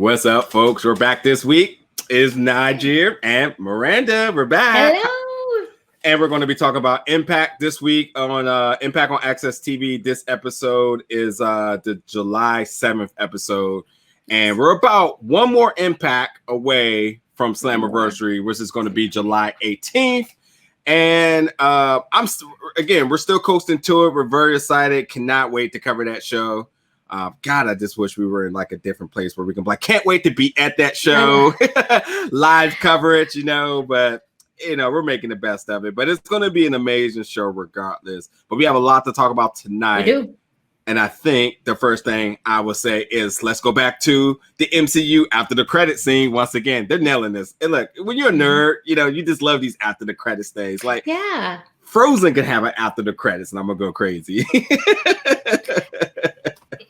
What's up, folks? We're back this week. It's Niger and Miranda. We're back. Hello. And we're going to be talking about Impact this week on Impact on AXS TV. This episode is the July 7th episode. And we're about one more Impact away from Slammiversary, which is going to be July 18th. And we're still coasting to it. We're very excited. Cannot wait to cover that show. God, I just wish we were in like a different place where we can be like, can't wait to be at that show. Live coverage, but we're making the best of it. But it's going to be an amazing show regardless. But we have a lot to talk about tonight. We do. And I think the first thing I would say is let's go back to the MCU after the credit scene. Once again, they're nailing this. And look, when you're a nerd, you just love these after the credits days. Like, yeah, Frozen can have an after the credits, and I'm gonna go crazy.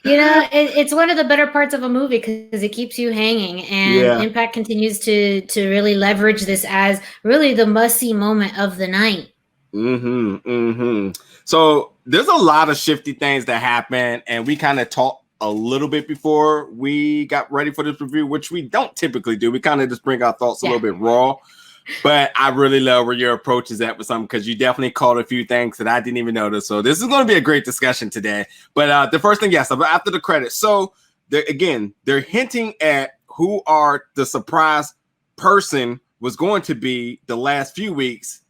It's one of the better parts of a movie because it keeps you hanging, and Impact continues to really leverage this as really the must-see moment of the night. So there's a lot of shifty things that happen, and we kind of talked a little bit before we got ready for this review, which we don't typically do. We kind of just bring our thoughts a little bit raw. But I really love where your approach is at with something because you definitely caught a few things that I didn't even notice. So this is going to be a great discussion today. But the first thing, after the credits. So they're hinting at who the surprise person was going to be the last few weeks.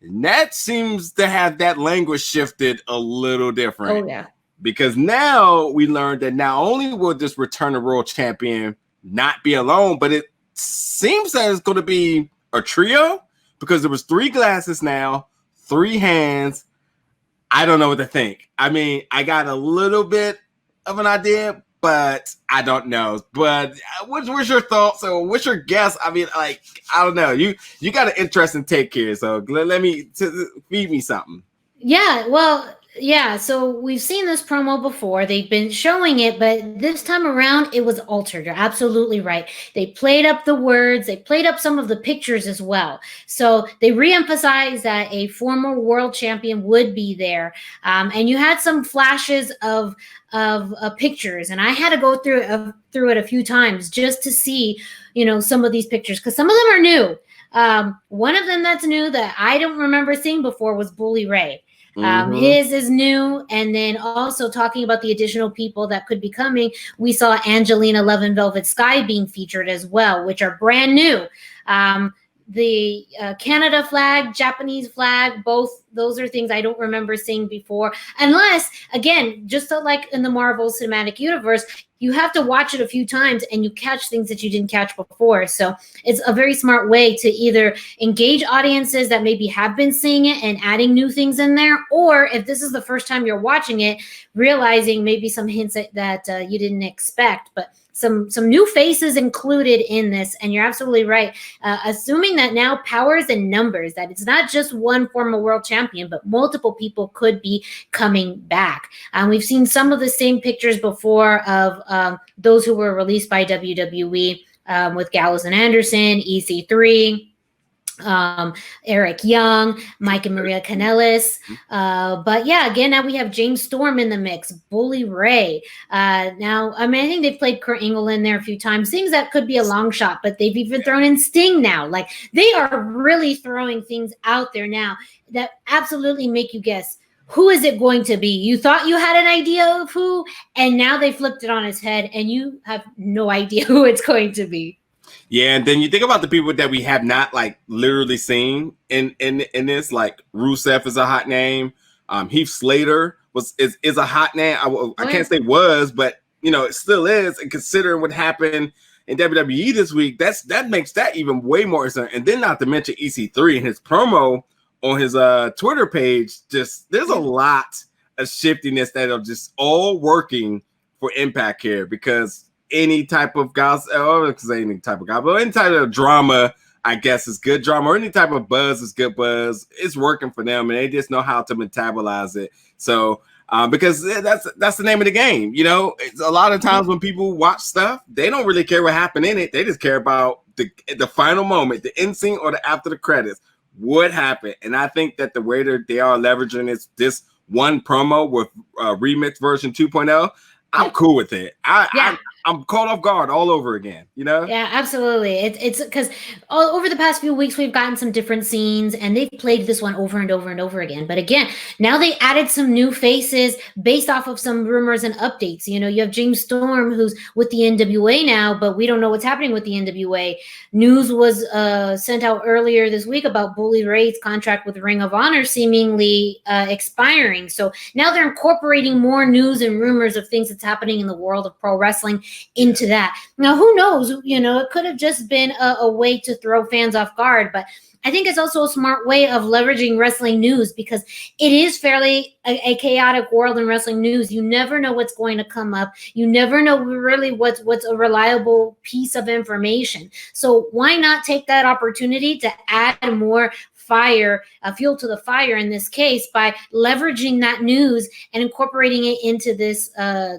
And that seems to have that language shifted a little different. Oh, yeah. Because now we learned that not only will this Return to World Champion not be alone, but it seems that it's going to be a trio because there was 3 glasses now, 3 hands. I don't know what to think. I mean, I got a little bit of an idea, but I don't know. But what's your thoughts? So what's your guess? I mean, I don't know. You got an interesting take here. So let me feed me something. Yeah, well, yeah, so we've seen this promo before. They've been showing it, but this time around, it was altered. You're absolutely right. They played up the words. They played up some of the pictures as well. So they reemphasized that a former world champion would be there. And you had some flashes of pictures. And I had to go through it a few times just to see, some of these pictures because some of them are new. One of them that's new that I don't remember seeing before was Bully Ray. His is new, and then also talking about the additional people that could be coming, we saw Angelina Love and Velvet Sky being featured as well, which are brand new. The Canada flag, Japanese flag, both those are things I don't remember seeing before. Unless, again, just like in the Marvel Cinematic Universe, you have to watch it a few times and you catch things that you didn't catch before. So it's a very smart way to either engage audiences that maybe have been seeing it and adding new things in there, or if this is the first time you're watching it, realizing maybe some hints that you didn't expect. But some new faces included in this, and you're absolutely right. Assuming that now powers and numbers, that it's not just one former world champion, but multiple people could be coming back. We've seen some of the same pictures before of those who were released by WWE with Gallows and Anderson, EC3. Eric Young, Mike and Maria Kanellis. But yeah, again, now we have James Storm in the mix, Bully Ray. Now, I think they've played Kurt Angle in there a few times, things that could be a long shot, but they've even thrown in Sting now. Like, they are really throwing things out there now that absolutely make you guess, who is it going to be? You thought you had an idea of who, and now they flipped it on its head, and you have no idea who it's going to be. Yeah, and then you think about the people that we have not literally seen in this. Like Rusev is a hot name. Heath Slater is a hot name. I can't say was, but it still is. And considering what happened in WWE this week, that makes that even way more exciting. And then not to mention EC3 and his promo on his Twitter page. Just there's a lot of shiftiness that are just all working for Impact here because. Any type of gossip, any type of gossip, but any type of drama, I guess, is good drama, or any type of buzz is good buzz. It's working for them, and they just know how to metabolize it. So, because that's the name of the game. It's a lot of times when people watch stuff, they don't really care what happened in it. They just care about the final moment, the end scene, or the after the credits. What happened? And I think that the way that they are leveraging this one promo with remix version 2.0, I'm cool with it. I'm caught off guard all over again, you know? Yeah, absolutely. It's because over the past few weeks, we've gotten some different scenes and they've played this one over and over and over again. But again, now they added some new faces based off of some rumors and updates. You know, you have James Storm, who's with the NWA now, but we don't know what's happening with the NWA. News was sent out earlier this week about Bully Ray's contract with Ring of Honor seemingly expiring. So now they're incorporating more news and rumors of things that's happening in the world of pro wrestling into that. Now, who knows? You know, it could have just been a way to throw fans off guard, but I think it's also a smart way of leveraging wrestling news because it is fairly a chaotic world in wrestling news. You never know what's going to come up. You never know really what's a reliable piece of information. So why not take that opportunity to add more fire, fuel to the fire in this case by leveraging that news and incorporating it into this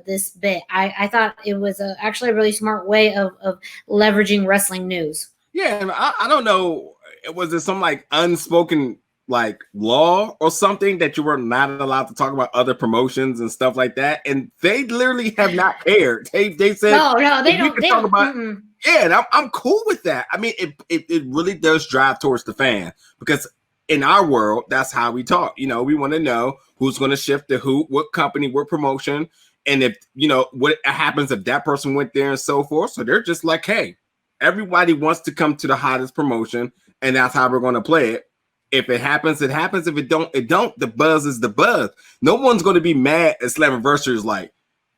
this bit. I thought it was actually a really smart way of leveraging wrestling news. Yeah, and I don't know, was there some like unspoken like law or something that you were not allowed to talk about other promotions and stuff like that? And they literally have not cared. They said no, they don't. They talk don't. about. Yeah, and I'm cool with that. I mean, it really does drive towards the fan because in our world, that's how we talk. You know, we want to know who's going to shift to who, what company, what promotion, and if, you know, what happens if that person went there and so forth. So they're just like, hey, everybody wants to come to the hottest promotion, and that's how we're going to play it. If it happens, it happens. If it don't, it don't. The buzz is the buzz. No one's going to be mad at Slammiversary is like,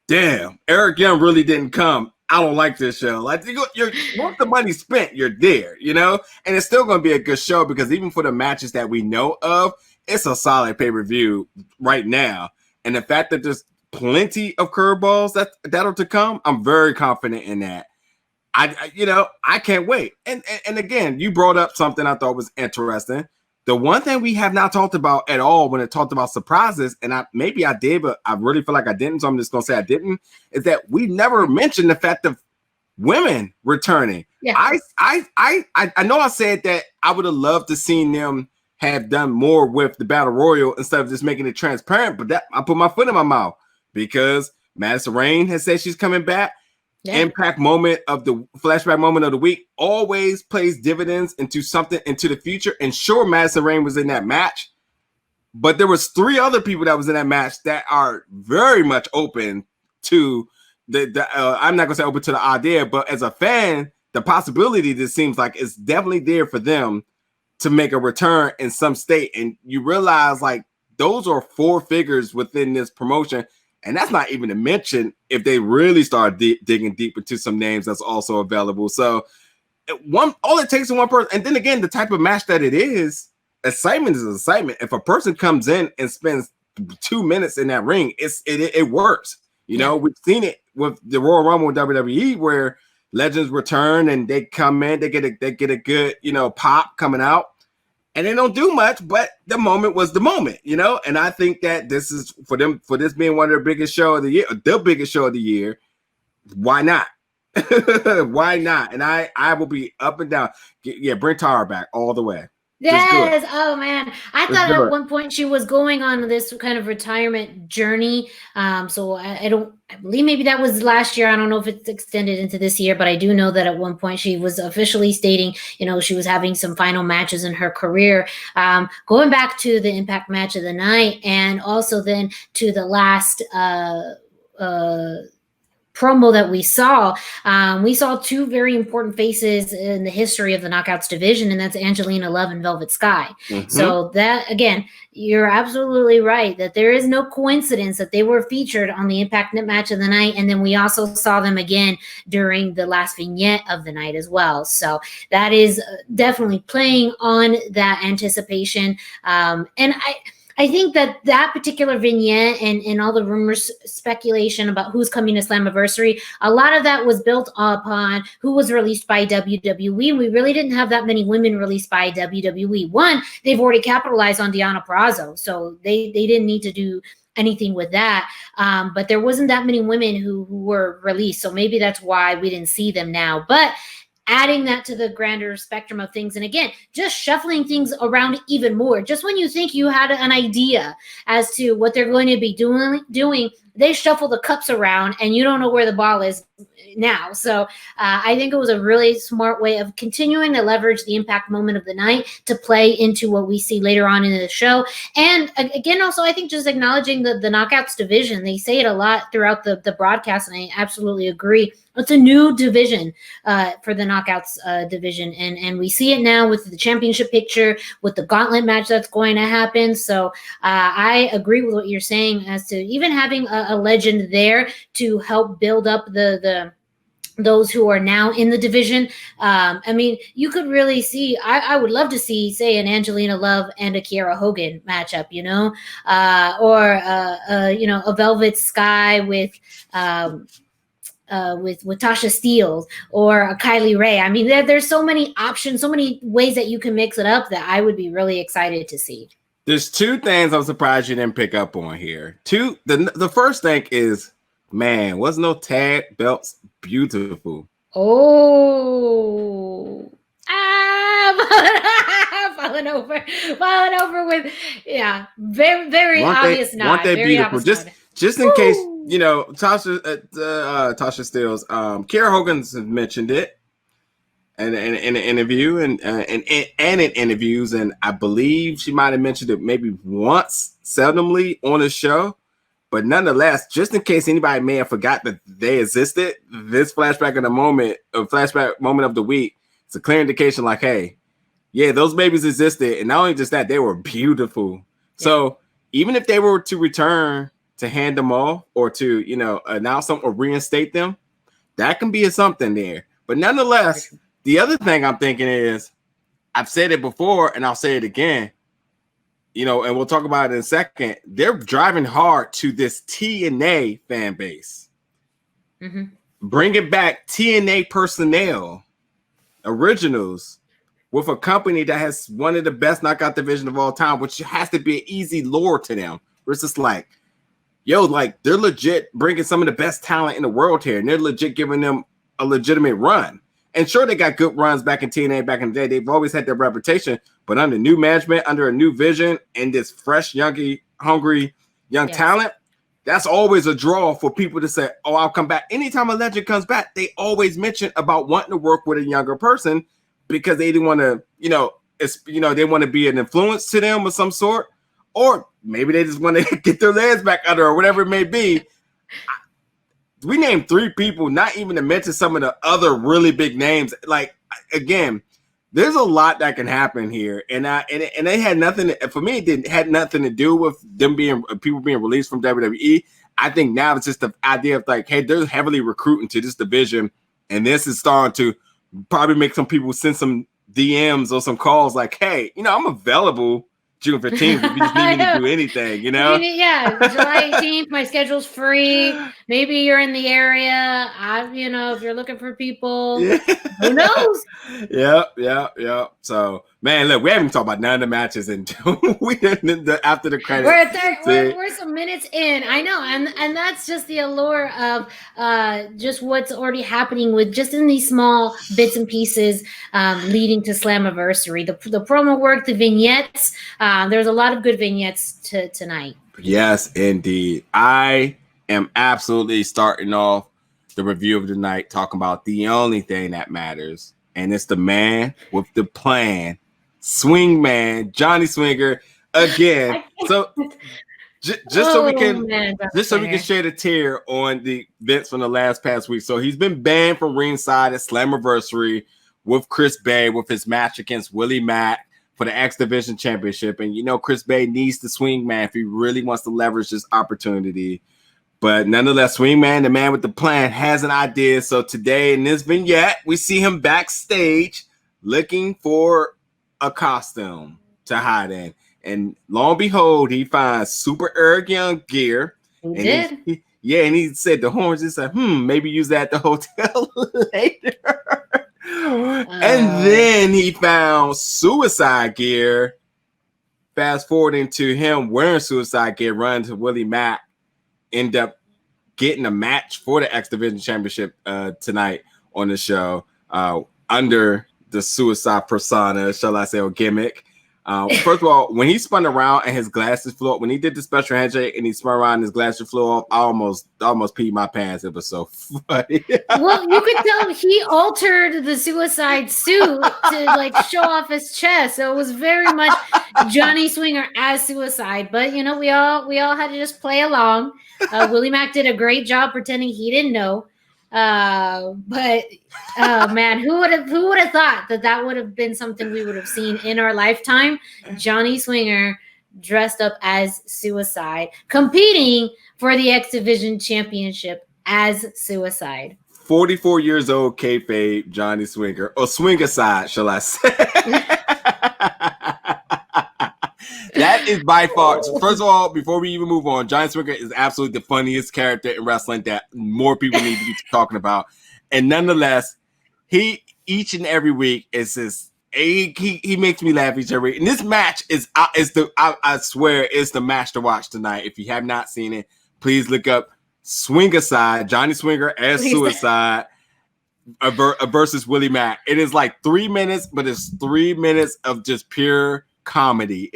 damn, Eric Young really didn't come. I don't like this show. Like, you're once the money spent, you're there, you know? And it's still going to be a good show because even for the matches that we know of, it's a solid pay-per-view right now. And the fact that there's plenty of curveballs that'll to come, I'm very confident in that. I can't wait. And again, you brought up something I thought was interesting. The one thing we have not talked about at all when it talked about surprises, and maybe I did, but I really feel like I didn't, so I'm just gonna say I didn't, is that we never mentioned the fact of women returning. Yeah. I know I said that I would have loved to seen them have done more with the Battle Royal instead of just making it transparent, but that I put my foot in my mouth because Madison Rayne has said she's coming back. Yeah. Impact moment of the flashback moment of the week always plays dividends into something into the future. And sure, Madison Rayne was in that match, but there was 3 other people that was in that match that are very much open to the I'm not gonna say open to the idea, but as a fan, the possibility just seems like it's definitely there for them to make a return in some state. And you realize like those are 4 figures within this promotion. And that's not even to mention if they really start digging deep into some names that's also available. So all it takes is one person. And then again, the type of match that it is, excitement is excitement. If a person comes in and spends 2 minutes in that ring, it works. You know, we've seen it with the Royal Rumble in WWE where legends return and they come in, they get a good, you know, pop coming out. And they don't do much, but the moment was the moment, you know? And I think that this is for this being one of their biggest show of the year, the biggest show of the year. Why not? Why not? And I will be up and down. Yeah, bring Tara back all the way. Yes. Oh man. I thought at one point she was going on this kind of retirement journey. So I believe maybe that was last year. I don't know if it's extended into this year, but I do know that at one point she was officially stating, you know, she was having some final matches in her career. Going back to the Impact match of the night and also then to the last promo that we saw 2 very important faces in the history of the Knockouts division, and that's Angelina Love and Velvet Sky. Mm-hmm. So that, again, you're absolutely right that there is no coincidence that they were featured on the Impact match of the night, and then we also saw them again during the last vignette of the night as well. So that is definitely playing on that anticipation. And I think that particular vignette and all the rumors, speculation about who's coming to Slammiversary, a lot of that was built upon who was released by WWE. We really didn't have that many women released by WWE. One, they've already capitalized on Deonna Purrazzo, so they didn't need to do anything with that. But there wasn't that many women who were released, so maybe that's why we didn't see them now. But adding that to the grander spectrum of things. And again, just shuffling things around even more. Just when you think you had an idea as to what they're going to be doing, they shuffle the cups around and you don't know where the ball is now. So I think it was a really smart way of continuing to leverage the impact moment of the night to play into what we see later on in the show. And again, also, I think just acknowledging the Knockouts division. They say it a lot throughout the broadcast, and I absolutely agree. It's a new division for the Knockouts division, and we see it now with the championship picture, with the gauntlet match that's going to happen. So I agree with what you're saying as to even having a legend there to help build up the those who are now in the division. I mean, you could really see, I would love to see, say, an Angelina Love and a Kiera Hogan matchup, you know, or a Velvet Sky with Tasha Steelz or a Kylie Ray. I mean, there's so many options, so many ways that you can mix it up that I would be really excited to see. There's two things I'm surprised you didn't pick up on here. The first thing is, man, wasn't no tag belts beautiful? Oh, falling over with, yeah, very, very obvious nod. Weren't they beautiful? Just in case, you know, Tasha Steelz, Kiera Hogan's mentioned it in an interview and in interviews, and I believe she might have mentioned it maybe once, seldomly on the show. But nonetheless, just in case anybody may have forgot that they existed, this flashback moment of the week, it's a clear indication like, hey, yeah, those babies existed. And not only just that, they were beautiful. Yeah. So even if they were to return to hand them off or to, you know, announce them or reinstate them, that can be something there. But nonetheless, the other thing I'm thinking is, I've said it before and I'll say it again, you know, and we'll talk about it in a second. They're driving hard to this TNA fan base. Mm-hmm. Bringing back TNA personnel, originals, with a company that has one of the best knockout division of all time, which has to be an easy lure to them. Where it's just like, yo, like they're legit bringing some of the best talent in the world here, and they're legit giving them a legitimate run. And sure, they got good runs back in TNA back in the day. They've always had their reputation, but under new management, under a new vision, and this fresh, hungry young talent, that's always a draw for people to say, oh, I'll come back. Anytime a legend comes back, they always mention about wanting to work with a younger person because they didn't want to, they want to be an influence to them of some sort, or maybe they just want to get their legs back under or whatever it may be. We named 3 people, not even to mention some of the other really big names. Like, again, there's a lot that can happen here, and they had nothing. For me, it had nothing to do with them people being released from WWE. I think now it's just the idea of like, hey, they're heavily recruiting to this division, and this is starting to probably make some people send some DMs or some calls like, hey, I'm available June 15th, if you just need me to do anything, July 18th, my schedule's free. Maybe you're in the area. If you're looking for people, who knows? Yeah. So, man, look, we haven't talked about none of the matches until after the credits. We're some minutes in. I know, and that's just the allure of just what's already happening with just in these small bits and pieces leading to Slammiversary. The promo work, the vignettes. There's a lot of good vignettes tonight. Yes, indeed. I am absolutely starting off the review of the night talking about the only thing that matters, and it's the man with the plan, Swing Man, Johnny Swinger, again. So so we can shed a tear on the events from the past week. So he's been banned from ringside at Slammiversary with Chris Bay with his match against Willie Mack for the X Division Championship. And Chris Bay needs the Swing Man if he really wants to leverage this opportunity. But nonetheless, Swing Man, the man with the plan, has an idea. So today in this vignette, we see him backstage looking for a costume to hide in. And lo and behold, he finds Super Eric Young gear. He did. And he said the horns. He said, maybe use that at the hotel later. And then he found Suicide gear. Fast forwarding to him wearing Suicide gear, running to Willie Mack, end up getting a match for the X Division Championship tonight on the show under the Suicide persona, shall I say, or gimmick. First of all, when he spun around and his glasses flew up, when he did the special handshake and he spun around and his glasses flew off, I almost peed my pants. It was so funny. Well, you could tell he altered the suicide suit to like show off his chest. So it was very much Johnny Swinger as Suicide. But we all had to just play along. Willie Mack did a great job pretending he didn't know. But man, who would have thought that would have been something we would have seen in our lifetime? Johnny Swinger dressed up as Suicide, competing for the X Division Championship as Suicide. 44 years old, kayfabe Johnny Swinger, or Swingicide, shall I say? That is by far. First of all, before we even move on, Johnny Swinger is absolutely the funniest character in wrestling that more people need to be talking about. And nonetheless, he each and every week is just he makes me laugh each every week. And this match I swear is the match to watch tonight. If you have not seen it, please look up Swingicide, Johnny Swinger as Suicide versus Willie Mack. It is like 3 minutes, but it's 3 minutes of just pure comedy.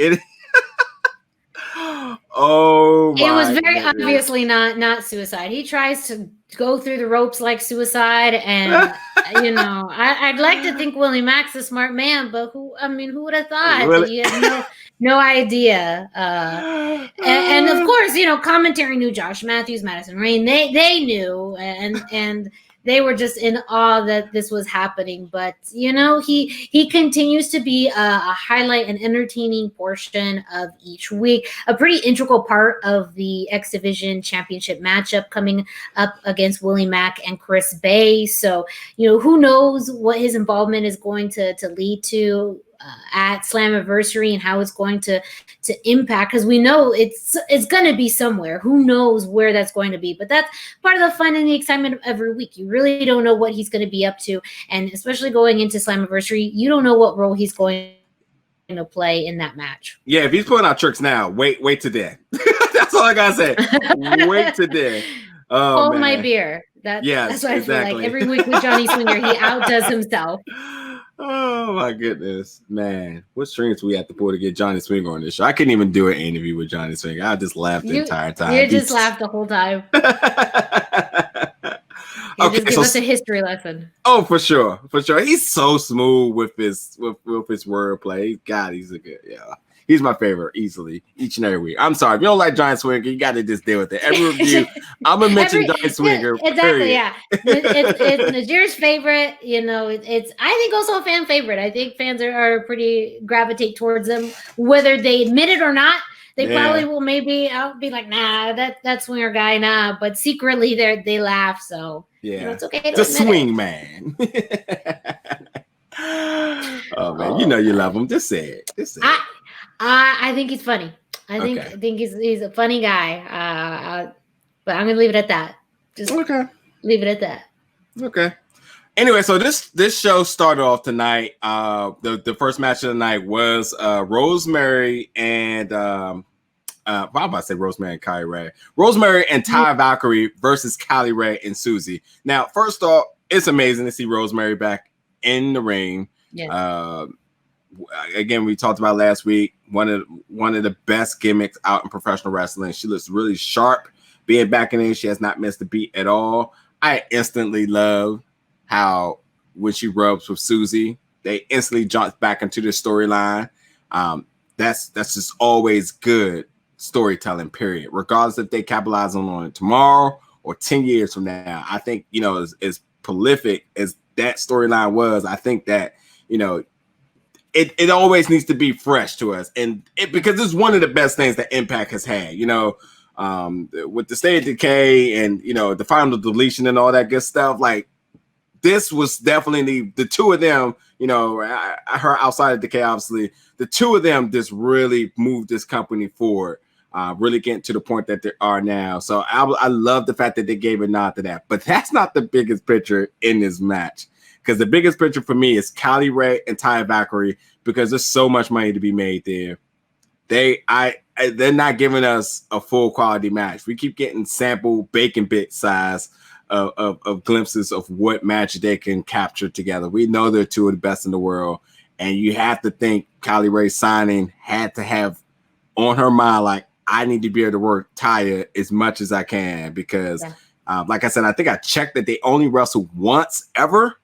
Oh my! It was very goodness. Obviously not Suicide. He tries to go through the ropes like Suicide, and I'd like to think Willie Mack's a smart man, but who would have thought that he had no idea? And of course, commentary knew Josh Matthews, Madison Rayne. They knew, and they were just in awe that this was happening. But he continues to be a highlight and entertaining portion of each week, a pretty integral part of the X Division Championship matchup coming up against Willie Mack and Chris Bay. So who knows what his involvement is going to lead to at Slammiversary and how it's going to impact, because we know it's going to be somewhere. Who knows where that's going to be? But that's part of the fun and the excitement of every week. You really don't know what he's going to be up to, and especially going into Slammiversary, you don't know what role he's going to play in that match. Yeah, if he's pulling out tricks now, wait to then. That's all I gotta say. Wait to then. Hold my beer. That's what I feel like every week with Johnny Swinger, he outdoes himself. Oh my goodness, man! What strings we have to pull to get Johnny Swinger on this show? I couldn't even do an interview with Johnny Swinger. I just laughed the entire time. You just laughed the whole time. Okay, give us a history lesson. Oh, for sure. He's so smooth with his wordplay. God, he's a good. Yeah, he's my favorite easily each and every week. I'm sorry if you don't like Johnny Swinger, you got to just deal with it. Every review, I'm gonna mention Johnny Swinger. Exactly. Period. Yeah, it's Najir's favorite. It's I think also a fan favorite. I think fans are pretty gravitate towards them, whether they admit it or not. They probably will. Maybe I'll be like, nah, that Swinger guy, nah. But secretly, they laugh. So it's okay. It's a swing man. Oh man, you love him. Just say it. I think he's funny. I think he's a funny guy. But I'm gonna leave it at that. Just leave it at that. Okay. Anyway, so this show started off tonight. The first match of the night was Rosemary and I'm about to say Rosemary and Kylie Ray. Rosemary and Taya Valkyrie versus Kylie Ray and Susie. Now, first off, it's amazing to see Rosemary back in the ring. Yeah. Again, we talked about last week, one of the best gimmicks out in professional wrestling. She looks really sharp being back in there. She has not missed a beat at all. I instantly love how when she rubs with Susie, they instantly jump back into the storyline. That's just always good storytelling, period. Regardless if they capitalize on it tomorrow or 10 years from now. I think, as prolific as that storyline was, I think that, it always needs to be fresh to us. And because it's one of the best things that Impact has had, with the State of Decay and, the final deletion and all that good stuff. Like, this was definitely the two of them, I heard outside of Decay, obviously, the two of them just really moved this company forward, really getting to the point that they are now. So I love the fact that they gave a nod to that. But that's not the biggest picture in this match. Because the biggest picture for me is Kylie Ray and Taya Valkyrie, because there's so much money to be made there. They're not giving us a full quality match. We keep getting sample bacon bit size of glimpses of what match they can capture together. We know they're two of the best in the world, And you have to think Kylie Rae signing had to have on her mind, like, I need to be able to work Taya as much as I can because, like I said, I think I checked that they only wrestled once ever.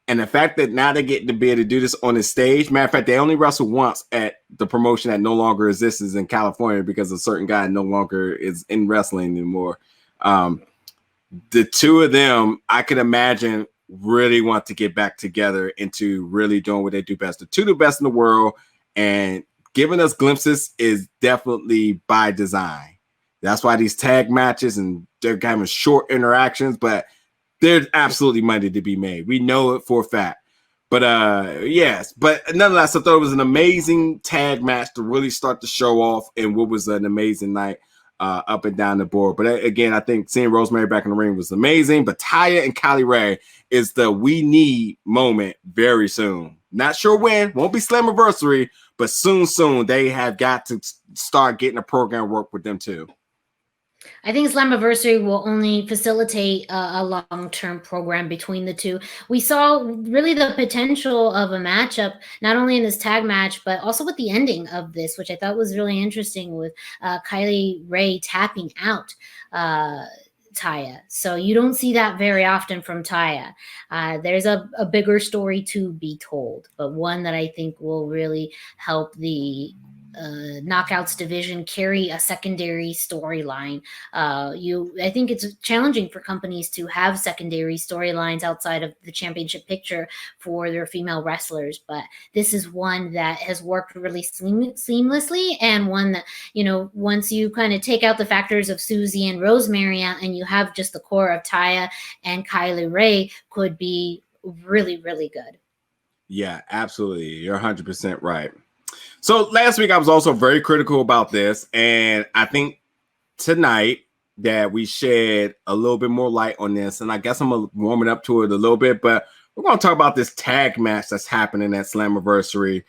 And the fact that now they're getting to be able to do this on the stage, matter of fact, they only wrestled once at the promotion that no longer exists in California because a certain guy no longer is in wrestling anymore. The two of them, I could imagine, really want to get back together into really doing what they do best. The two of the best in the world, and giving us glimpses is definitely by design. That's why these tag matches and they're having short interactions, but there's absolutely money to be made. We know it for a fact. But yes, but nonetheless, I thought it was an amazing tag match to really start to show off and what was an amazing night up and down the board. But again, I think seeing Rosemary back in the ring was amazing. But Taya and Kylie Rae is the we need moment very soon. Not sure when, won't be Slammiversary, but soon they have got to start getting a program work with them too. I think Slammiversary will only facilitate a long-term program between the two. We saw really the potential of a matchup, not only in this tag match, but also with the ending of this, which I thought was really interesting with Kylie Rae tapping out Taya. So you don't see that very often from Taya. There's a bigger story to be told, but one that I think will really help the Knockouts division carry a secondary storyline. I think it's challenging for companies to have secondary storylines outside of the championship picture for their female wrestlers, but this is one that has worked really seamlessly, and one that, you know, once you kind of take out the factors of Susie and Rosemary and you have just the core of Taya and Kylie Rae, could be really, really good. Yeah, absolutely. You're 100% right. So last week I was also very critical about this, and I think tonight that we shed a little bit more light on this, and I guess I'm warming up to it a little bit, but we're going to talk about this tag match that's happening at Slammiversary,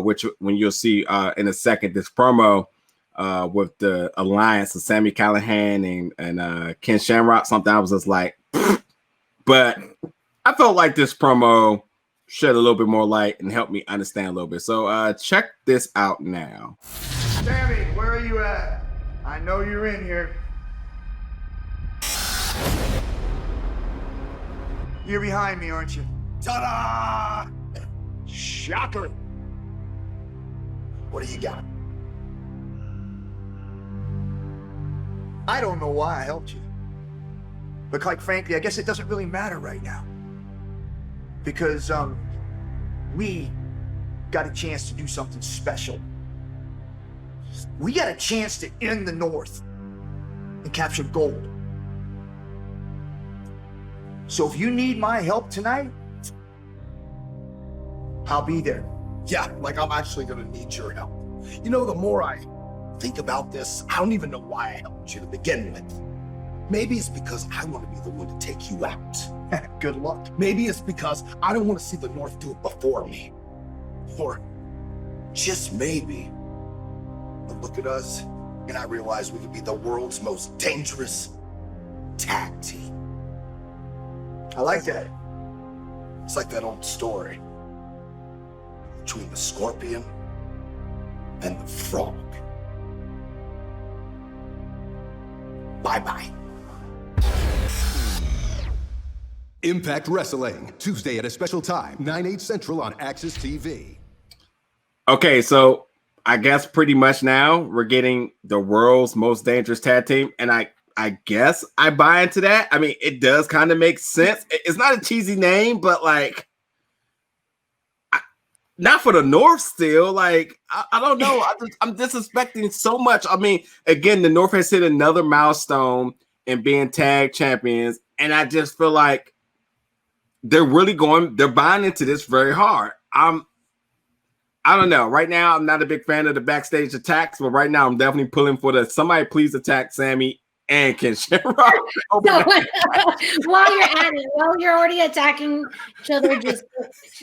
which when you'll see in a second, this promo with the alliance of Sami Callihan and Ken Shamrock, something I was just like, but I felt like this promo shed a little bit more light and help me understand a little bit. So check this out now. Sammy, where are you at? I know you're in here. You're behind me, aren't you? Ta-da! Shocker! What do you got? I don't know why I helped you. But quite frankly, I guess it doesn't really matter right now. Because, we got a chance to do something special. We got a chance to end the North and capture gold. So if you need my help tonight, I'll be there. Yeah, like I'm actually gonna need your help. You know, the more I think about this, I don't even know why I helped you to begin with. Maybe it's because I want to be the one to take you out. Good luck. Maybe it's because I don't want to see the North do it before me. Or just maybe I look at us and I realize we could be the world's most dangerous tag team. I like that. It's like that old story between the scorpion and the frog. Bye-bye. Impact Wrestling, Tuesday at a special time, 9/8 Central on AXS TV. Okay, so I guess pretty much now we're getting the world's most dangerous tag team, and I guess I buy into that. I mean, it does kind of make sense. It's not a cheesy name, but like, not for the North still. Like, I don't know. I'm disrespecting so much. I mean, again, the North has hit another milestone in being tag champions, and I just feel like they're buying into this very hard. I don't know. Right now, I'm not a big fan of the backstage attacks, but right now I'm definitely pulling for somebody please attack Sammy and Ken Shamrock. While you're at it, while you're already attacking each other, just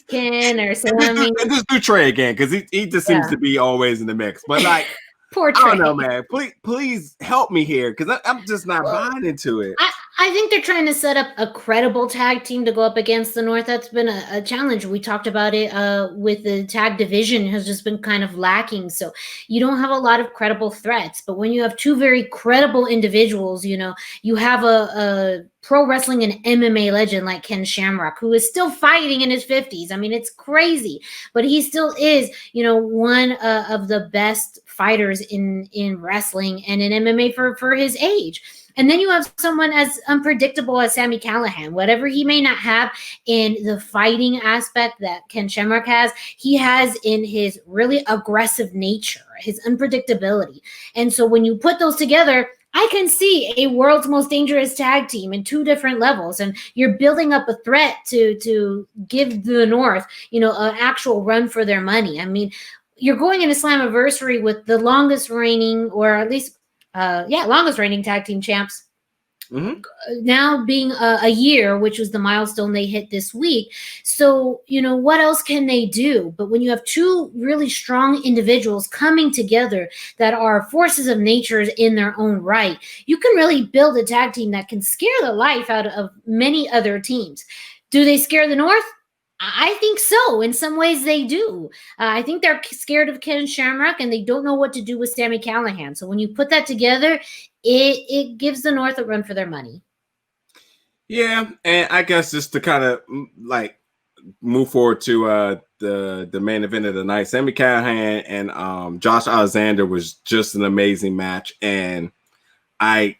Ken or Sammy. And just do Trey again, because he just seems to be always in the mix. But like, poor Trey. I don't know, man. Please help me here, because I'm just not buying into it. I think they're trying to set up a credible tag team to go up against the North. That's been a challenge. We talked about it with the tag division has just been kind of lacking. So you don't have a lot of credible threats. But when you have two very credible individuals, you have a pro wrestling and MMA legend like Ken Shamrock, who is still fighting in his 50s. I mean, it's crazy, but he still is, one of the best fighters in wrestling and in MMA for his age. And then you have someone as unpredictable as Sami Callihan. Whatever he may not have in the fighting aspect that Ken Shamrock has, he has in his really aggressive nature, his unpredictability. And so when you put those together, I can see a world's most dangerous tag team in two different levels. And you're building up a threat to give the North, an actual run for their money. I mean, you're going into Slammiversary with the longest reigning, or at least longest reigning tag team champs. Mm-hmm. Now being a year, which was the milestone they hit this week. So, what else can they do? But when you have two really strong individuals coming together that are forces of nature in their own right, you can really build a tag team that can scare the life out of many other teams. Do they scare the North? I think so. In some ways they do. I think they're scared of Ken Shamrock and they don't know what to do with Sami Callihan. So when you put that together, it gives the North a run for their money. Yeah, and I guess just to kind of move forward to the main event of the night, Sami Callihan and Josh Alexander was just an amazing match, and I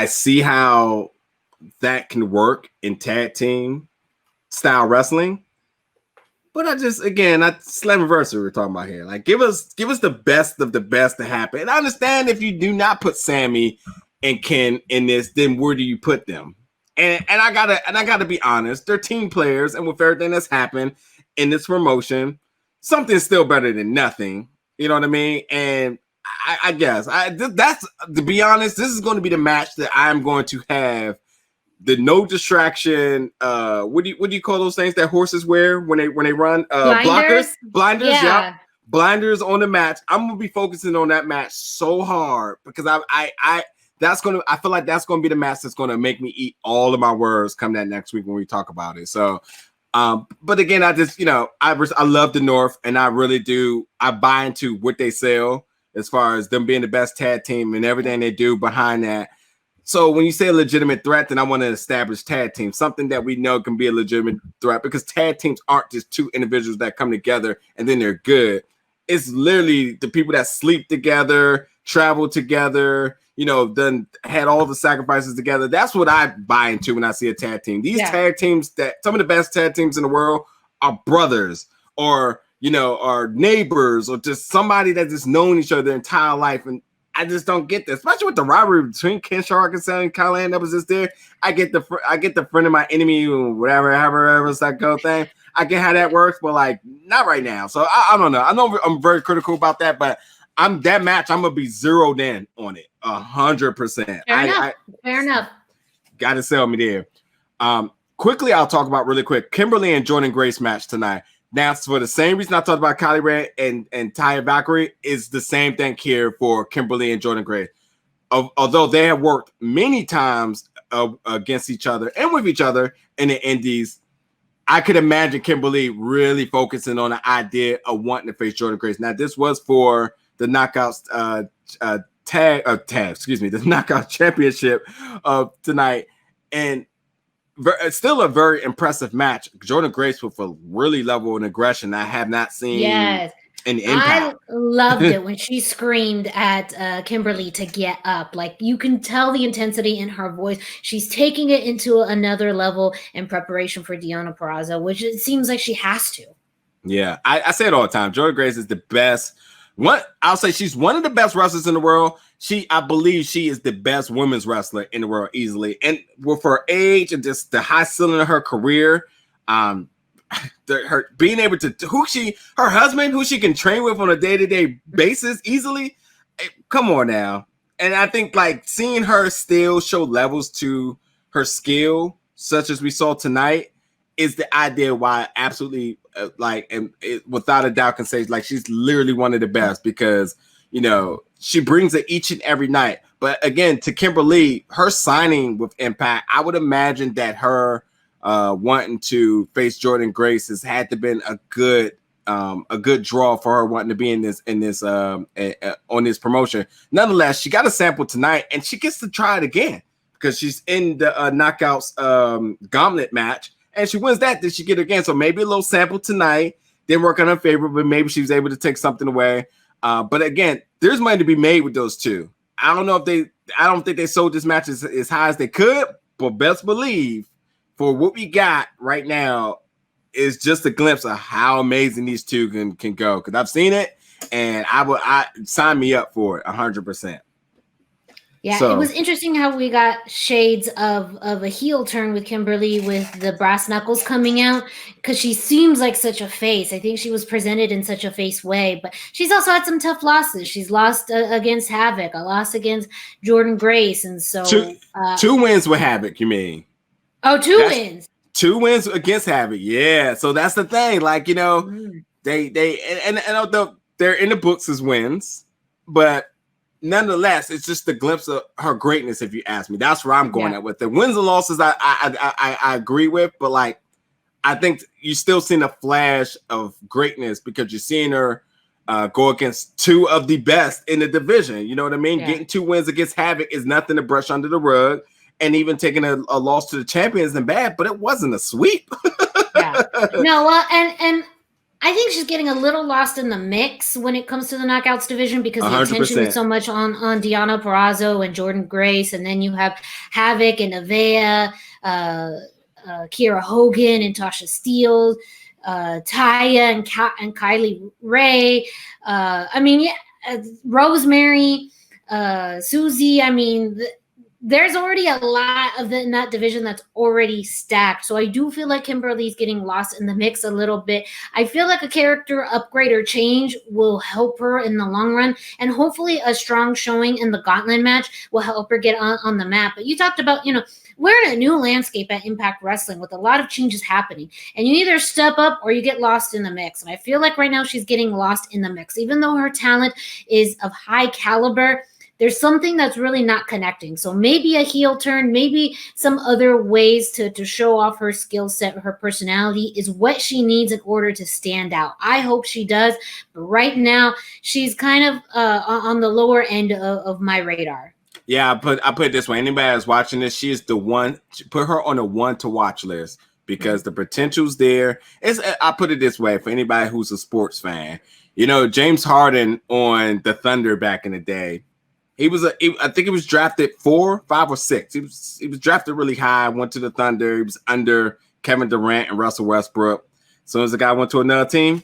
see how that can work in tag team style wrestling, but Slammiversary we're talking about here. Like, give us the best of the best to happen. And I understand if you do not put Sami and Ken in this, then where do you put them? And I gotta be honest, they're team players, and with everything that's happened in this promotion, something's still better than nothing. You know what I mean? And I guess that's, to be honest, this is going to be the match that I'm going to have the no distraction. What do you call those things that horses wear when they run? Blinders. Yeah. Blinders on the match. I'm gonna be focusing on that match so hard because I feel like that's gonna be the match that's gonna make me eat all of my words come that next week when we talk about it. So, but again, I just I love the North, and I really do. I buy into what they sell as far as them being the best tag team and everything they do behind that. So when you say a legitimate threat, then I want to establish tag team, something that we know can be a legitimate threat, because tag teams aren't just two individuals that come together and then they're good. It's literally the people that sleep together, travel together, done had all the sacrifices together. That's what I buy into when I see a tag team. These tag teams, that some of the best tag teams in the world are brothers, or are neighbors, or just somebody that's just known each other their entire life. And I just don't get this, especially with the rivalry between Ken Shamrock and Sami Callihan that was just there. I get the friend of my enemy, or whatever, however it's that go thing. I get how that works, but not right now. So I don't know. I know I'm very critical about that, but that match, I'm gonna be zeroed in on it 100%. Fair enough. Got to sell me there. Quickly, I'll talk about really quick Kimberly and Jordynne Grace match tonight. Now, for the same reason I talked about Kylie Ray and Taya Valkyrie, is the same thing here for Kimberly and Jordynne Grace. Although they have worked many times against each other and with each other in the indies, I could imagine Kimberly really focusing on the idea of wanting to face Jordynne Grace. Now, this was for the Knockouts the Knockout Championship of tonight, and it's still a very impressive match. Jordynne Grace with a really level of aggression I have not seen. Yes. In Impact. I loved it when she screamed at Kimberly to get up. Like, you can tell the intensity in her voice. She's taking it into another level in preparation for Deonna Purrazzo, which it seems like she has to. Yeah, I say it all the time. Jordynne Grace is the best. I'll say she's one of the best wrestlers in the world. I believe she is the best women's wrestler in the world easily. And with her age and just the high ceiling of her career, her being able to her husband, who she can train with on a day-to-day basis easily. Come on now. And I think seeing her still show levels to her skill, such as we saw tonight, is the idea why I absolutely without a doubt can say she's literally one of the best, because she brings it each and every night. But again, to Kimberly, her signing with Impact, I would imagine that her wanting to face Jordynne Grace has had to been a good draw for her wanting to be in this on this promotion. Nonetheless, she got a sample tonight, and she gets to try it again because she's in the Knockouts gauntlet match, and she wins that. Did she get it again? So maybe a little sample tonight didn't work in her favor, but maybe she was able to take something away. But again, there's money to be made with those two. I don't think they sold this match as high as they could, but best believe for what we got right now is just a glimpse of how amazing these two can go. Because I've seen it, and I sign me up for it 100%. Yeah, so, it was interesting how we got shades of a heel turn with Kimberly with the brass knuckles coming out, because she seems like such a face. I think she was presented in such a face way, but she's also had some tough losses. She's lost against Havoc, a loss against Jordynne Grace, and so two wins with Havoc, you mean? Oh, two wins. 2 wins against Havoc. Yeah, so that's the thing. Like, you know, they they're in the books as wins, but nonetheless, it's just a glimpse of her greatness. If you ask me, that's where I'm going at with the wins and losses. I agree with, but like, I think you still seen a flash of greatness because you're seeing her go against 2 of the best in the division. You know what I mean? Yeah. Getting 2 wins against Havoc is nothing to brush under the rug. And even taking a loss to the champion isn't bad, but it wasn't a sweep. Yeah. No, well, and I think she's getting a little lost in the mix when it comes to the Knockouts division because the 100%. Attention is so much on Deonna Purrazzo and Jordynne Grace, and then you have Havoc and Nevaeh, Kiera Hogan and Tasha Steelz, Taya and Kylie Ray. Rosemary, Susie. I mean, there's already a lot in that division that's already stacked. So I do feel like Kimberly's getting lost in the mix a little bit. I feel like a character upgrade or change will help her in the long run. And hopefully a strong showing in the gauntlet match will help her get on the map. But you talked about, we're in a new landscape at Impact Wrestling with a lot of changes happening. And you either step up or you get lost in the mix. And I feel like right now she's getting lost in the mix. Even though her talent is of high caliber, there's something that's really not connecting. So maybe a heel turn, maybe some other ways to show off her skill set, her personality is what she needs in order to stand out. I hope she does. But right now, she's kind of on the lower end of my radar. Yeah, I put it this way. Anybody that's watching this, she is the one. Put her on a 1 to watch list because the potential's there. I put it this way for anybody who's a sports fan. James Harden on the Thunder back in the day, I think he was drafted 4, 5, or 6. He was drafted really high, went to the Thunder. He was under Kevin Durant and Russell Westbrook. As soon as the guy went to another team,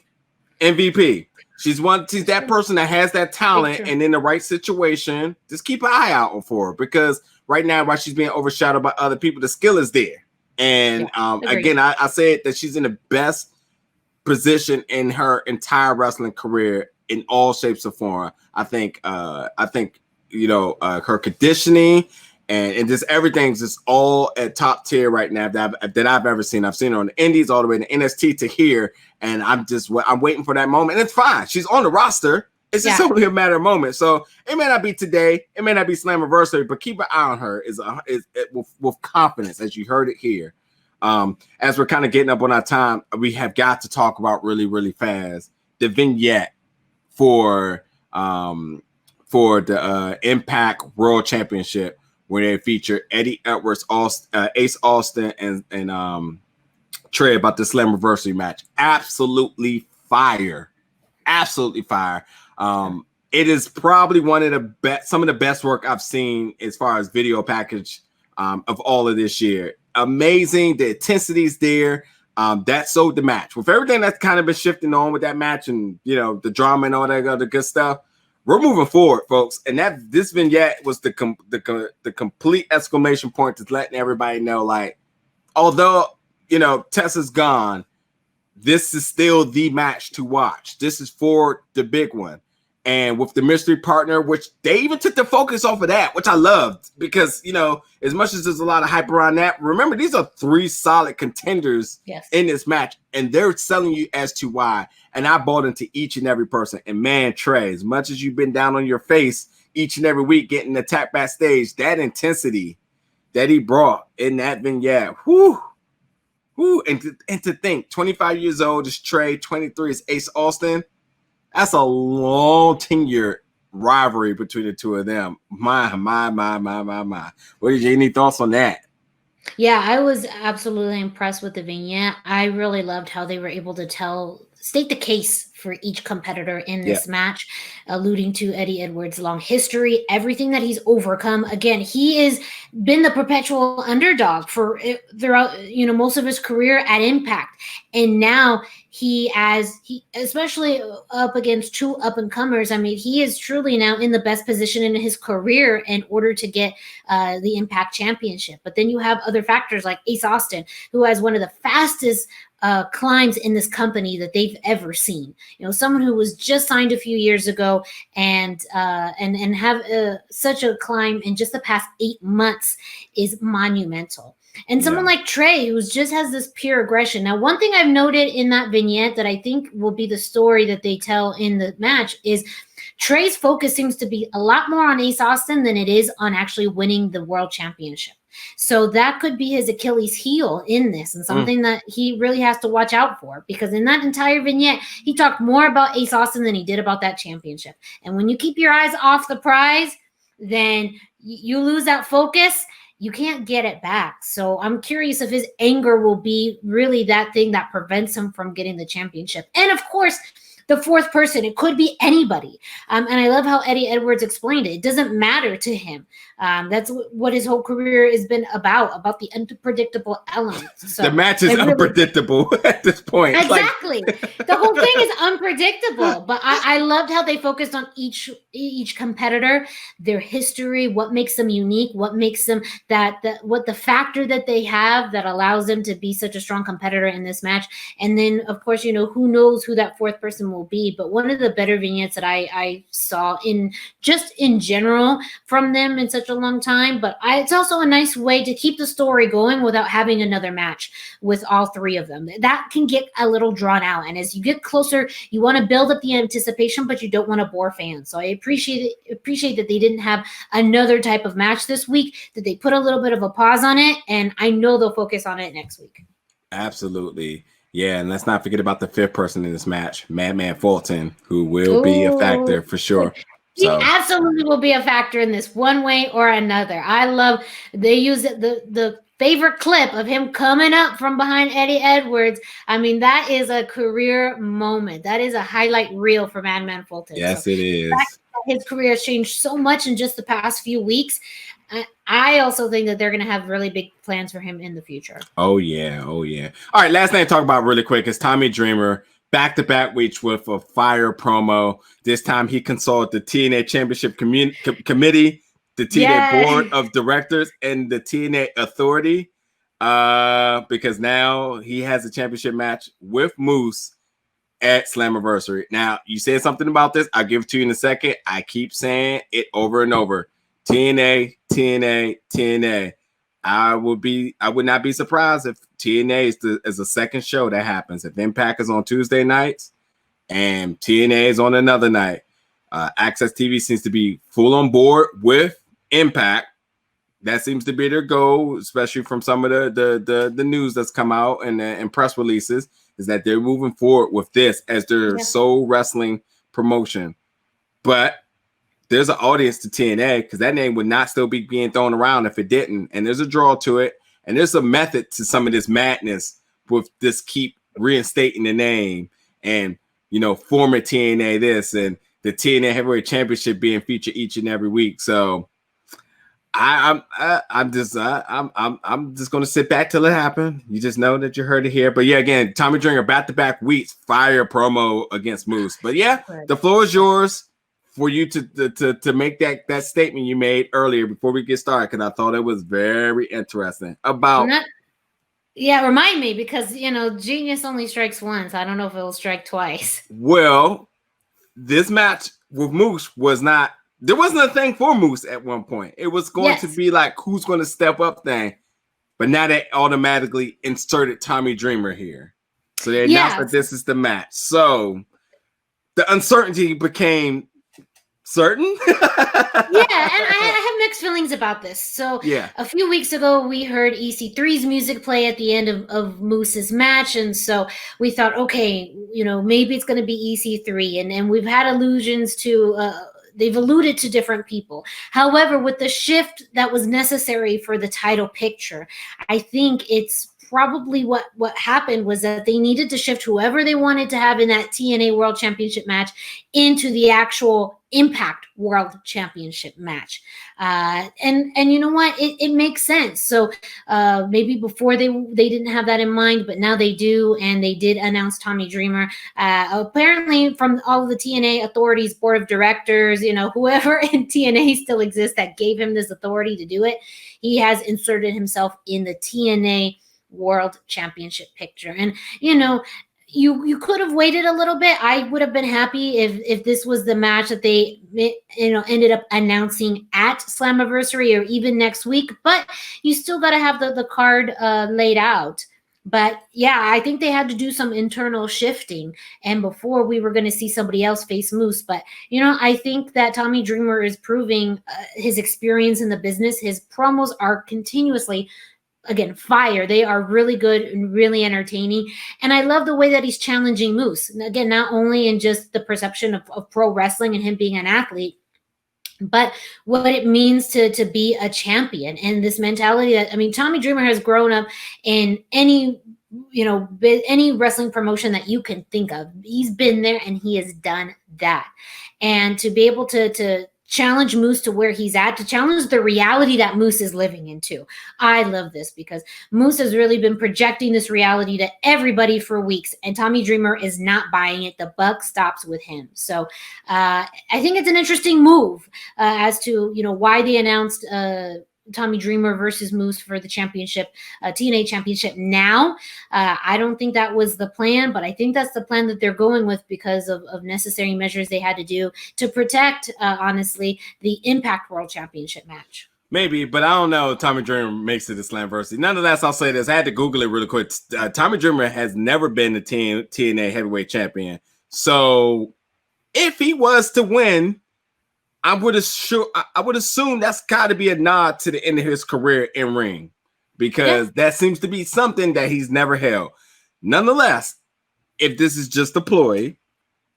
MVP. She's that person that has that talent and in the right situation, just keep an eye out for her because right now, while she's being overshadowed by other people, the skill is there. And again, I said that she's in the best position in her entire wrestling career in all shapes or form. I think her conditioning and just everything's just all at top tier right now that I've ever seen. I've seen her on the Indies all the way to NXT to here, and I'm waiting for that moment. And it's fine. She's on the roster. It's just only a matter of moment. So it may not be today, it may not be Slammiversary, but keep an eye on her with confidence, as you heard it here. As we're kind of getting up on our time, we have got to talk about really, really fast the vignette for the Impact World Championship, where they feature Eddie Edwards, Ace Austin, and Trey about the Slammiversary match. Absolutely fire. Absolutely fire. It is probably some of the best work I've seen as far as video package of all of this year. Amazing. The intensity's there. That sold the match. With everything that's kind of been shifting on with that match and, the drama and all that other good stuff, we're moving forward, folks. And this vignette was the complete exclamation point to letting everybody know, like, although, Tessa's gone, this is still the match to watch. This is for the big one. And with the mystery partner, which they even took the focus off of that, which I loved because, as much as there's a lot of hype around that, remember, these are 3 solid contenders in this match, and they're selling you as to why. And I bought into each and every person. And man, Trey, as much as you've been down on your face, each and every week, getting attacked backstage. That intensity that he brought in that vignette, whoo. And to think, 25 years old is Trey, 23 is Ace Austin. That's a long tenure rivalry between the two of them. My. What did you any thoughts on that? Yeah, I was absolutely impressed with the vignette. I really loved how they were able to state the case for each competitor in this match, alluding to Eddie Edwards' long history, everything that he's overcome. Again, he has been the perpetual underdog throughout, most of his career at Impact. And now he especially up against two up-and-comers, I mean, he is truly now in the best position in his career in order to get the Impact Championship. But then you have other factors like Ace Austin, who has one of the fastest climbs in this company that they've ever seen. Someone who was just signed a few years ago and have such a climb in just the past 8 months is monumental. And someone like Trey, who just has this pure aggression. Now, one thing I've noted in that vignette that I think will be the story that they tell in the match is Trey's focus seems to be a lot more on Ace Austin than it is on actually winning the world championship. So that could be his Achilles heel in this, and something that he really has to watch out for, because in that entire vignette, he talked more about Ace Austin than he did about that championship. And when you keep your eyes off the prize, then you lose that focus. You can't get it back. So I'm curious if his anger will be really that thing that prevents him from getting the championship. And of course, the fourth person, it could be anybody. And I love how Eddie Edwards explained it. It doesn't matter to him. That's what his whole career has been about the unpredictable elements. So the match is unpredictable at this point. Exactly. The whole thing is unpredictable. But I loved how they focused on each competitor, their history, what makes them unique, what makes them what the factor that they have that allows them to be such a strong competitor in this match. And then, of course, who knows who that fourth person will be. But one of the better vignettes that I saw in general from them in such a long time, but it's also a nice way to keep the story going without having another match with all three of them. That can get a little drawn out, and as you get closer, you want to build up the anticipation, but you don't want to bore fans. So I appreciate that they didn't have another type of match this week, that they put a little bit of a pause on it, and I know they'll focus on it next week. Absolutely. Yeah, and let's not forget about the fifth person in this match, Madman Fulton, who will be a factor for sure. He absolutely will be a factor in this one way or another. I love they use the favorite clip of him coming up from behind Eddie Edwards. I mean, that is a career moment. That is a highlight reel for Madman Fulton. Yes, it is. His career has changed so much in just the past few weeks. I also think that they're going to have really big plans for him in the future. Oh, yeah. All right, last thing to talk about really quick is Tommy Dreamer. Back-to-back weeks with a fire promo. This time he consulted the TNA Championship Committee, the TNA Board of Directors, and the TNA Authority, because now he has a championship match with Moose at Slammiversary. Now, you said something about this. I'll give it to you in a second. I keep saying it over and over. TNA. I would not be surprised if TNA is a second show that happens. If Impact is on Tuesday nights and TNA is on another night, AXS TV seems to be full on board with Impact. That seems to be their goal, especially from some of the news that's come out and press releases, is that they're moving forward with this as their sole wrestling promotion. But there's an audience to TNA, because that name would not still be being thrown around if it didn't. And there's a draw to it. And there's a method to some of this madness with this keep reinstating the name and, former TNA this and the TNA Heavyweight Championship being featured each and every week. So I'm just going to sit back till it happens. You just know that you heard it here. But yeah, again, Tommy Dreamer back-to-back weeks, fire promo against Moose. But yeah, the floor is yours for you to make that statement you made earlier before we get started, because I thought it was very interesting about. Remind me, because genius only strikes once. I don't know if it will strike twice. Well, this match with Moose there wasn't a thing for Moose at one point. It was going to be like who's going to step up thing, but now they automatically inserted Tommy Dreamer here, so they announced that this is the match. So the uncertainty became certain. Yeah, and I have mixed feelings about this. So yeah, a few weeks ago, we heard EC3's music play at the end of Moose's match. And so we thought, okay, maybe it's going to be EC3. And we've had allusions to, they've alluded to different people. However, with the shift that was necessary for the title picture, I think it's probably what happened was that they needed to shift whoever they wanted to have in that TNA World Championship match into the actual Impact World Championship match. And you know what? It makes sense. So maybe before they didn't have that in mind, but now they do. And they did announce Tommy Dreamer. Apparently from all of the TNA authorities, board of directors, whoever in TNA still exists that gave him this authority to do it, he has inserted himself in the TNA World Championship picture. And you could have waited a little bit. I would have been happy if this was the match that they ended up announcing at Slammiversary or even next week, but you still got to have the card laid out. But yeah, I think they had to do some internal shifting, and before we were going to see somebody else face Moose. But I think that Tommy Dreamer is proving his experience in the business. His promos are continuously, again, fire. They are really good and really entertaining. And I love the way that he's challenging Moose. And again, not only in just the perception of pro wrestling and him being an athlete, but what it means to be a champion, and this mentality that, Tommy Dreamer has grown up in any wrestling promotion that you can think of. He's been there and he has done that. And to be able to challenge Moose to where he's at, to challenge the reality that Moose is living into. I love this because Moose has really been projecting this reality to everybody for weeks, and Tommy Dreamer is not buying it. The buck stops with him. So I think it's an interesting move as to, why they announced Tommy Dreamer versus Moose for the championship, TNA championship now. I don't think that was the plan, but I think that's the plan that they're going with because of necessary measures they had to do to protect, honestly, the Impact World Championship match. Maybe, but I don't know if Tommy Dreamer makes it to Slammiversary. Nonetheless, I'll say this. I had to Google it really quick. Tommy Dreamer has never been the TNA heavyweight champion. So if he was to win, I would assume that's got to be a nod to the end of his career in ring, because that seems to be something that he's never held. Nonetheless, if this is just a ploy,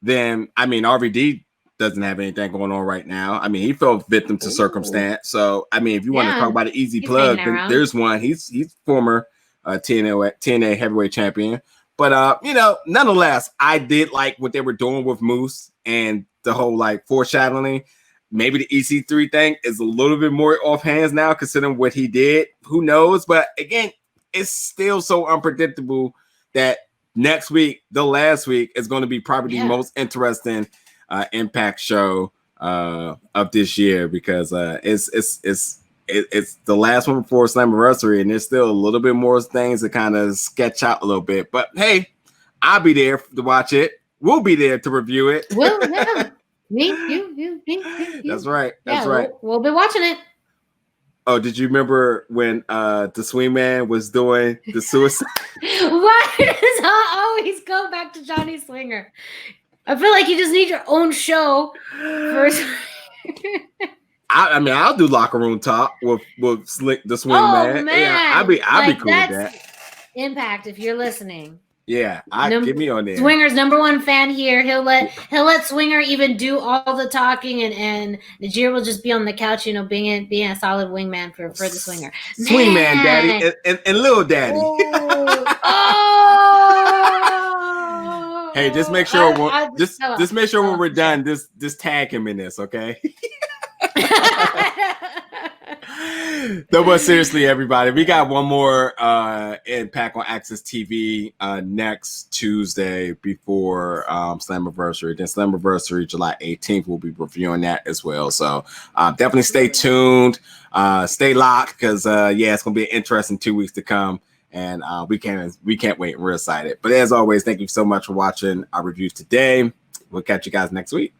then RVD doesn't have anything going on right now. He fell victim to circumstance. So if you want to talk about an easy plug, then there's one. He's former TNA heavyweight champion. But nonetheless, I did like what they were doing with Moose and the whole foreshadowing. Maybe the EC3 thing is a little bit more off hands now, considering what he did. Who knows? But again, it's still so unpredictable that next week, the last week, is going to be probably the most interesting Impact show of this year, because it's the last one before Slammiversary, and there's still a little bit more things to kind of sketch out a little bit. But hey, I'll be there to watch it. We'll be there to review it. Well, yeah. Me, you. That's right. That's right. We'll be watching it. Oh, did you remember when the Swingman was doing the suicide? Why does I always go back to Johnny Swinger? I feel like you just need your own show first. I'll do locker room talk with Slick the Swingman. Oh man, yeah, I'll be cool with that. Impact, if you're listening. Yeah, get me on there. Swinger's #1 fan here. He'll let Swinger even do all the talking, and Najir will just be on the couch, being a solid wingman for the Swinger. Swingman daddy and little daddy. Oh. Hey, just make sure just make sure when we're done, just tag him in this, okay? No, but seriously, everybody, we got one more Impact on AXS TV next Tuesday before Slammiversary. Then Slammiversary, July 18th, we'll be reviewing that as well. So definitely stay tuned, stay locked, because it's gonna be an interesting 2 weeks to come, and we can't wait. We're excited. But as always, thank you so much for watching our reviews today. We'll catch you guys next week.